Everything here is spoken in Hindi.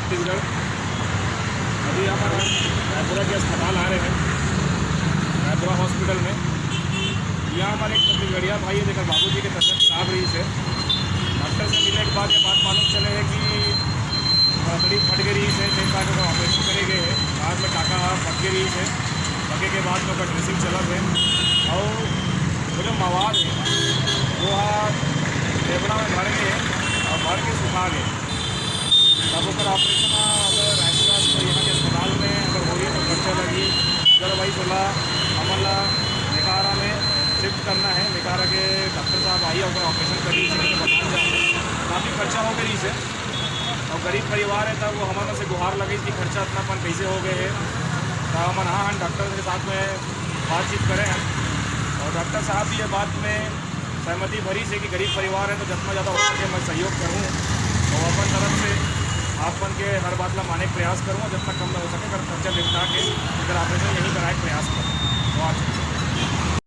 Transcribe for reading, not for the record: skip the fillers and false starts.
छत्तीसगढ़। अभी हम रायपुरा के अस्पताल आ रहे हैं, रायपुरा हॉस्पिटल में। यहाँ हमारे एक छत्तीसगढ़िया भाई है, देखकर बाबूजी की तबीयत खराब रही से डॉक्टर से मिलने के बाद ये बात मालूम चले है कि हथड़ी फट गई से कई बार का ऑपरेशन करे गए है। बाद में टाका फट गई से पके के बाद में ड्रेसिंग चला है और वो जो मवाद है वो फेफड़ा में भर गए और भर के सुखा गए। तब उसका ऑपरेशन अगर रायपुरा यहाँ के अस्पताल में अगर हो रही है तो खर्चा लगी। अदरवाइज बोला हमला निकारा में शिफ्ट करना है। निकारा के डॉक्टर साहब आई और ऑपरेशन करी बताना जाए काफ़ी खर्चा हो गई से और गरीब परिवार है तब वो हमारे से गुहार लगी कि खर्चा इतनापन कैसे हो गए है। तो हम हाँ डॉक्टर के साथ में बातचीत करें हैं और डॉक्टर साहब भी ये बात में सहमति भरी से कि गरीब परिवार है तो जितना ज़्यादा हो सके मैं सहयोग करूँ और अपन तरफ से आपन के हर बात ला माने प्रयास करूँ जितना कम हो सके अगर खर्चा निपटा के अगर ऑपरेशन यही कराए प्रयास